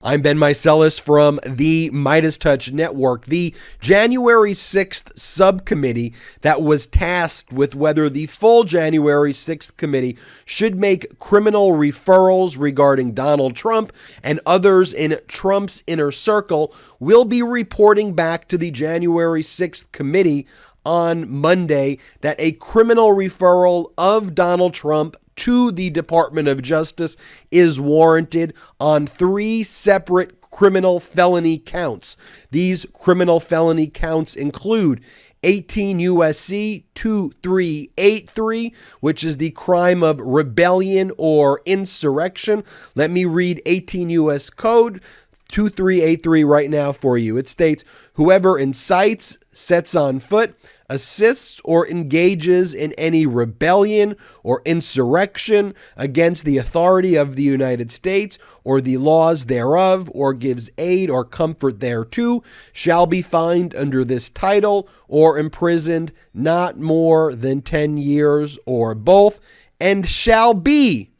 I'm Ben Meiselas from the MeidasTouch Network. The January 6th subcommittee that was tasked with whether the full January 6th committee should make criminal referrals regarding Donald Trump and others in Trump's inner circle will be reporting back to the January 6th committee on Monday that a criminal referral of Donald Trump to the Department of Justice is warranted on 3 separate criminal felony counts. These criminal felony counts include 18 U.S.C. 2383, which is the crime of rebellion or insurrection. Let me read 18 U.S. Code 2383 right now for you. It states, whoever incites, sets on foot, assists, or engages in any rebellion or insurrection against the authority of the United States or the laws thereof, or gives aid or comfort thereto, shall be fined under this title or imprisoned not more than 10 years or both, and shall be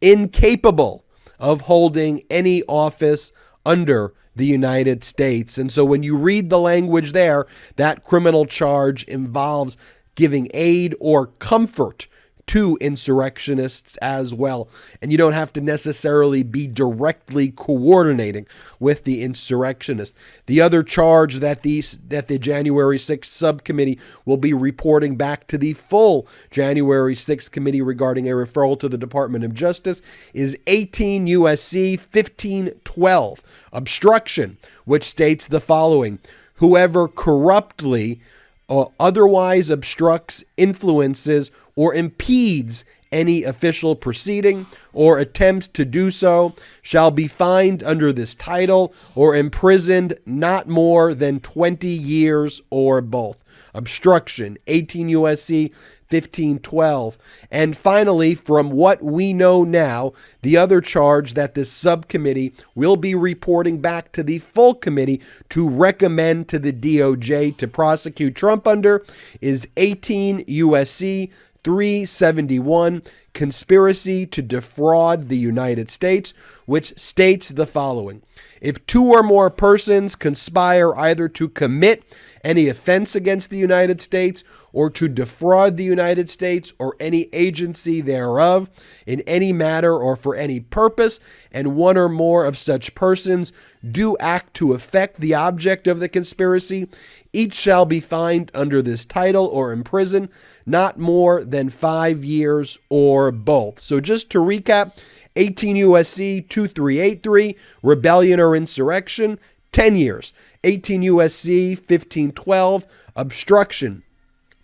incapable of holding any office under the United States. And so when you read the language there, that criminal charge involves giving aid or comfort to insurrectionists as well. And you don't have to necessarily be directly coordinating with the insurrectionists. The other charge that the January 6th subcommittee will be reporting back to the full January 6th committee regarding a referral to the Department of Justice is 18 U.S.C. 1512, obstruction, which states the following: whoever corruptly or otherwise obstructs, influences, or impedes any official proceeding or attempts to do so shall be fined under this title or imprisoned not more than 20 years or both. Obstruction, 18 U.S.C. 1512. And finally, from what we know now, the other charge that this subcommittee will be reporting back to the full committee to recommend to the DOJ to prosecute Trump under is 18 U.S.C. 371, conspiracy to defraud the United States, which states the following: if 2 or more persons conspire either to commit any offense against the United States or to defraud the United States or any agency thereof in any matter or for any purpose, and 1 or more of such persons do act to effect the object of the conspiracy, each shall be fined under this title or imprisoned not more than 5 years or both. So just to recap, 18 U.S.C. 2383, rebellion or insurrection, 10 years. 18 U.S.C. 1512, obstruction,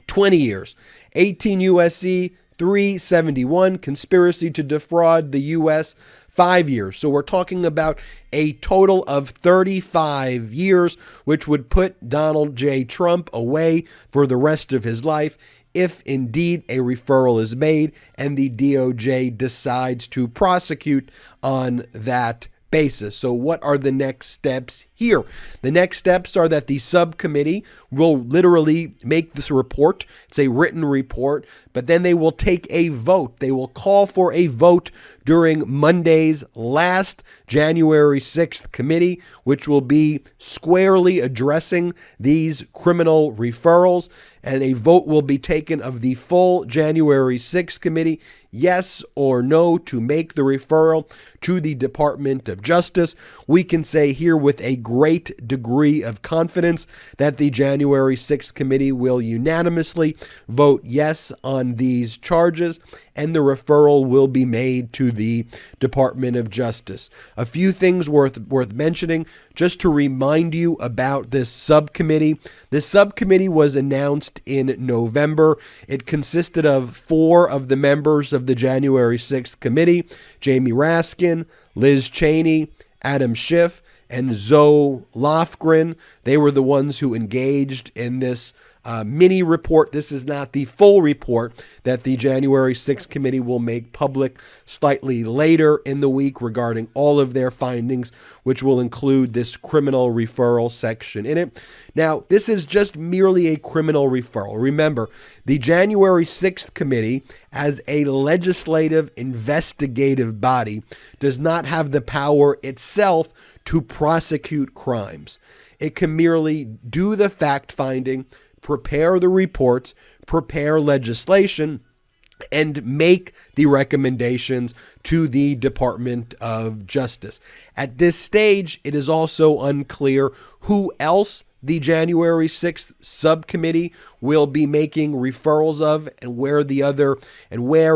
20 years. 18 U.S.C. 371, conspiracy to defraud the U.S., 5 years. So we're talking about a total of 35 years, which would put Donald J. Trump away for the rest of his life if indeed a referral is made and the DOJ decides to prosecute on that basis. So what are the next steps here? The next steps are that the subcommittee will literally make this report. It's a written report, but then they will take a vote. They will call for a vote during Monday's last January 6th committee, which will be squarely addressing these criminal referrals, and a vote will be taken of the full January 6th committee, yes or no, to make the referral to the Department of Justice. We can say here with a great degree of confidence that the January 6th committee will unanimously vote yes on these charges, and the referral will be made to the Department of Justice. A few things worth mentioning just to remind you about this subcommittee. This subcommittee was announced in November. It consisted of 4 of the members of the January 6th committee: Jamie Raskin, Liz Cheney, Adam Schiff, and Zoe Lofgren. They were the ones who engaged in this mini report. This is not the full report that the January 6th committee will make public slightly later in the week regarding all of their findings, which will include this criminal referral section in it. Now, this is just merely a criminal referral. Remember, the January 6th committee, as a legislative investigative body, does not have the power itself to prosecute crimes. It can merely do the fact-finding, prepare the reports, prepare legislation, and make the recommendations to the Department of Justice. At this stage, it is also unclear who else the January 6th subcommittee will be making referrals of, and where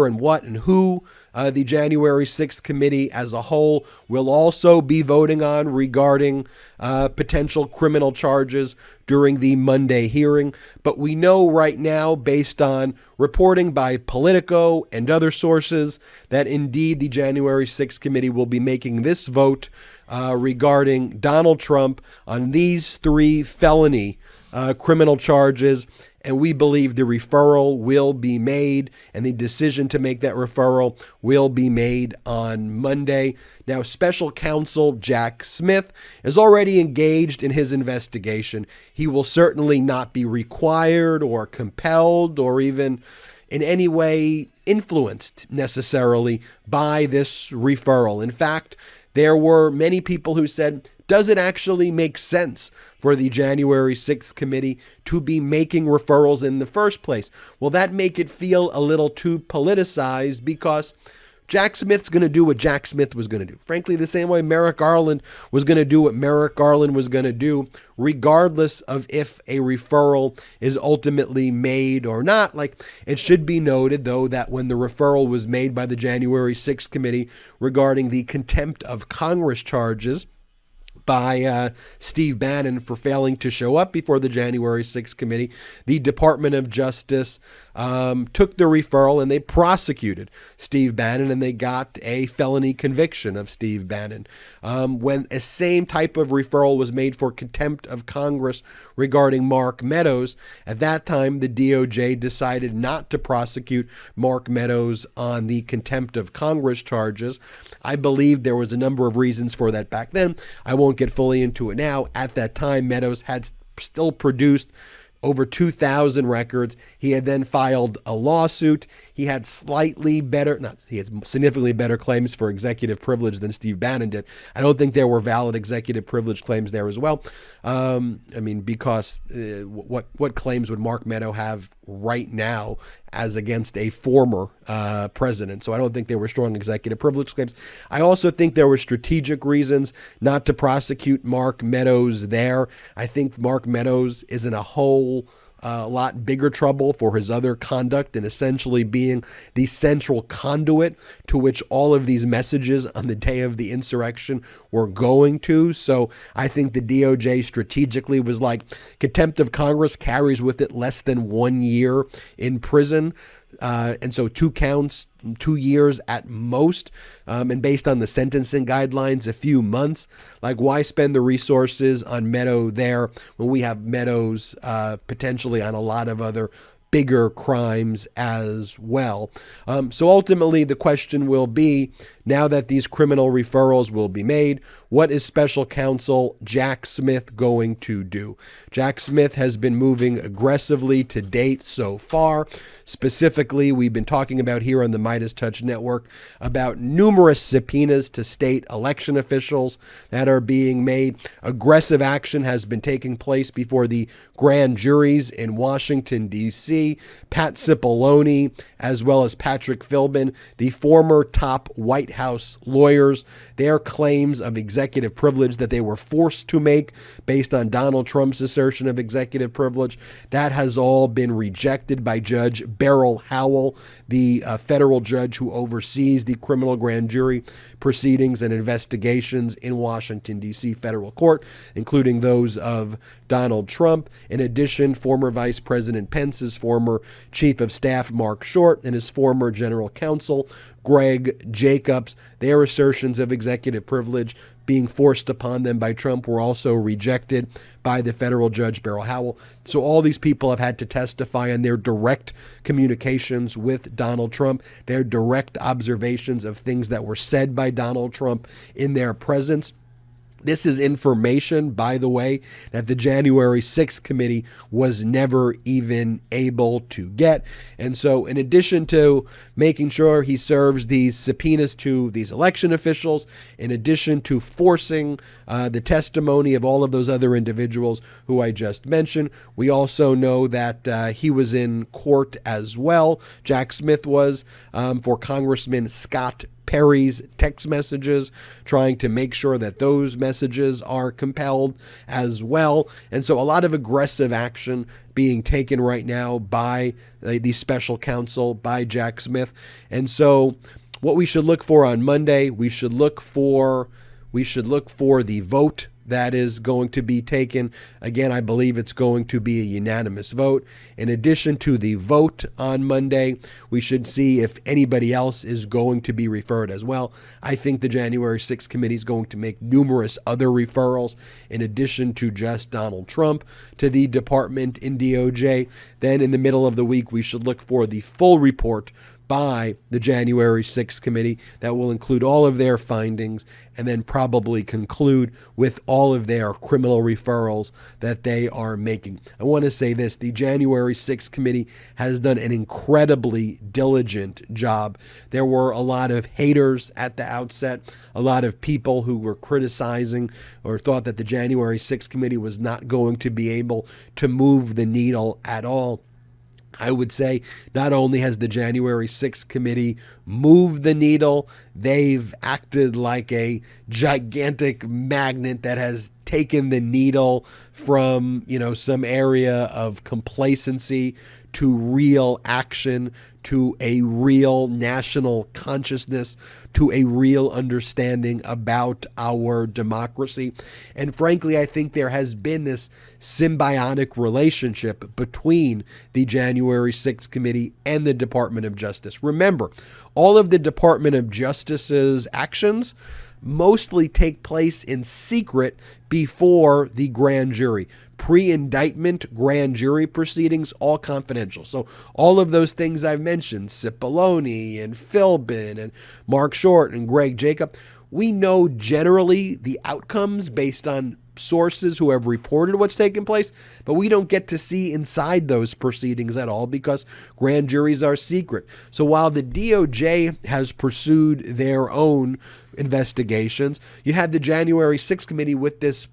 and what and who the January 6th committee as a whole will also be voting on regarding potential criminal charges during the Monday hearing. But we know right now, based on reporting by Politico and other sources, that indeed the January 6th committee will be making this vote regarding Donald Trump on these 3 felony criminal charges. And we believe the referral will be made, and the decision to make that referral will be made on Monday. Now, special counsel Jack Smith is already engaged in his investigation. He will certainly not be required or compelled or even in any way influenced necessarily by this referral. In fact, there were many people who said, does it actually make sense for the January 6th committee to be making referrals in the first place? Will that make it feel a little too politicized, because Jack Smith's going to do what Jack Smith was going to do? Frankly, the same way Merrick Garland was going to do what Merrick Garland was going to do, regardless of if a referral is ultimately made or not. Like, it should be noted, though, that when the referral was made by the January 6th committee regarding the contempt of Congress charges by Steve Bannon for failing to show up before the January 6th committee, the Department of Justice took the referral and they prosecuted Steve Bannon, and they got a felony conviction of Steve Bannon. When a same type of referral was made for contempt of Congress regarding Mark Meadows, at that time the DOJ decided not to prosecute Mark Meadows on the contempt of Congress charges. I believe there was a number of reasons for that back then. I won't get fully into it now. At that time, Meadows had still produced over 2,000 records. He had then filed a lawsuit. He had significantly better claims for executive privilege than Steve Bannon did. I don't think there were valid executive privilege claims there as well. Because what claims would Mark Meadows have right now as against a former president? So I don't think there were strong executive privilege claims. I also think there were strategic reasons not to prosecute Mark Meadows there. I think Mark Meadows is in a lot bigger trouble for his other conduct and essentially being the central conduit to which all of these messages on the day of the insurrection were going to. So I think the DOJ strategically was like, contempt of Congress carries with it less than 1 year in prison. And so 2 counts, 2 years at most, and based on the sentencing guidelines, a few months. Like, why spend the resources on Meadows there when we have Meadows potentially on a lot of other bigger crimes as well? So ultimately, the question will be, now that these criminal referrals will be made, what is special counsel Jack Smith going to do? Jack Smith has been moving aggressively to date so far. Specifically, we've been talking about here on the MeidasTouch Network about numerous subpoenas to state election officials that are being made. Aggressive action has been taking place before the grand juries in Washington, D.C. Pat Cipollone, as well as Patrick Philbin, the former top White House lawyers, their claims of executive privilege that they were forced to make based on Donald Trump's assertion of executive privilege, that has all been rejected by Judge Beryl Howell, the federal judge who oversees the criminal grand jury proceedings and investigations in Washington, D.C. federal court, including those of Donald Trump. In addition, former Vice President Pence's former Chief of Staff, Mark Short, and his former General Counsel, Greg Jacobs, their assertions of executive privilege being forced upon them by Trump were also rejected by the federal judge, Beryl Howell. So all these people have had to testify on their direct communications with Donald Trump, their direct observations of things that were said by Donald Trump in their presence. This is information, by the way, that the January 6th committee was never even able to get. And so in addition to making sure he serves these subpoenas to these election officials, in addition to forcing the testimony of all of those other individuals who I just mentioned, we also know that he was in court as well. Jack Smith was for Congressman Scott Perry's text messages, trying to make sure that those messages are compelled as well. And so a lot of aggressive action being taken right now by the special counsel, by Jack Smith. And so what we should look for on Monday, we should look for the vote that is going to be taken. Again, I believe it's going to be a unanimous vote. In addition to the vote on Monday, we should see if anybody else is going to be referred as well. I think the January 6th committee is going to make numerous other referrals in addition to just Donald Trump to the department in DOJ. Then in the middle of the week, we should look for the full report by the January 6th committee that will include all of their findings and then probably conclude with all of their criminal referrals that they are making. I want to say this, the January 6th committee has done an incredibly diligent job. There were a lot of haters at the outset, a lot of people who were criticizing or thought that the January 6th committee was not going to be able to move the needle at all. I would say not only has the January 6th committee moved the needle, they've acted like a gigantic magnet that has taken the needle from, some area of complacency to real action, to a real national consciousness, to a real understanding about our democracy. And frankly, I think there has been this symbiotic relationship between the January 6th committee and the Department of Justice. Remember, all of the Department of Justice's actions mostly take place in secret before the grand jury. Pre-indictment grand jury proceedings, all confidential. So all of those things I've mentioned, Cipollone and Philbin and Mark Short and Greg Jacob, we know generally the outcomes based on sources who have reported what's taken place, but we don't get to see inside those proceedings at all because grand juries are secret. So while the DOJ has pursued their own investigations, you had the January 6th committee with these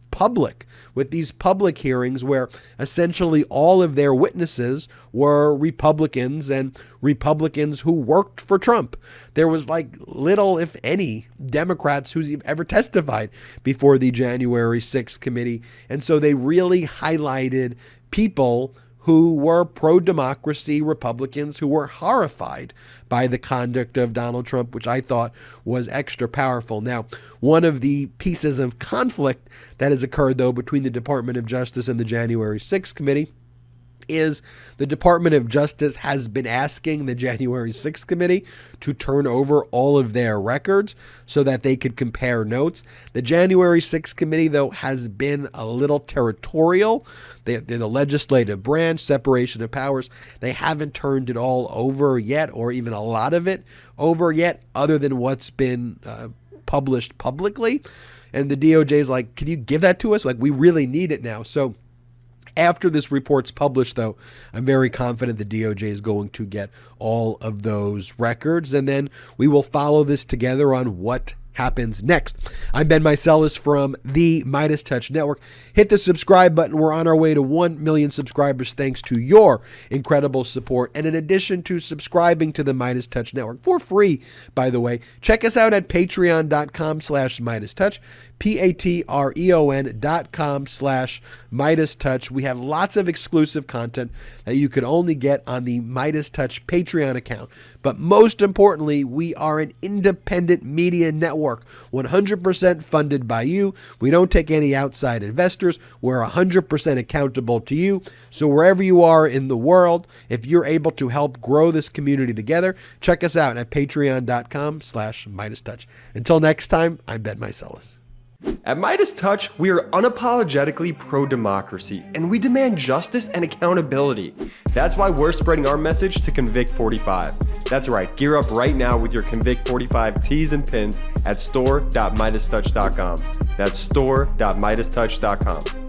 public hearings where essentially all of their witnesses were Republicans and Republicans who worked for Trump. There was little, if any, Democrats who's ever testified before the January 6th committee. And so they really highlighted people who were pro-democracy Republicans who were horrified by the conduct of Donald Trump, which I thought was extra powerful. Now, one of the pieces of conflict that has occurred, though, between the Department of Justice and the January 6th committee is the Department of Justice has been asking the January 6th committee to turn over all of their records so that they could compare notes. The January 6th committee, though, has been a little territorial. They're the legislative branch, separation of powers. They haven't turned it all over yet, or even a lot of it over yet, other than what's been published publicly. And the DOJ is like, can you give that to us? We really need it now. So after this report's published, though, I'm very confident the DOJ is going to get all of those records, and then we will follow this together on what happens next. I'm Ben Meiselas from the MeidasTouch Network. Hit the subscribe button. We're on our way to 1 million subscribers thanks to your incredible support. And in addition to subscribing to the MeidasTouch Network for free, by the way, check us out at patreon.com/MeidasTouch, patreon.com/MeidasTouch. We have lots of exclusive content that you could only get on the MeidasTouch Patreon account. But most importantly, we are an independent media network, 100% funded by you. We don't take any outside investors. We're 100% accountable to you. So wherever you are in the world, if you're able to help grow this community together, check us out at patreon.com/MeidasTouch. Until next time, I'm Ben Meiselas. At MeidasTouch, we are unapologetically pro-democracy, and we demand justice and accountability. That's why we're spreading our message to Convict 45. That's right, gear up right now with your Convict 45 tees and pins at store.meidastouch.com. That's store.meidastouch.com.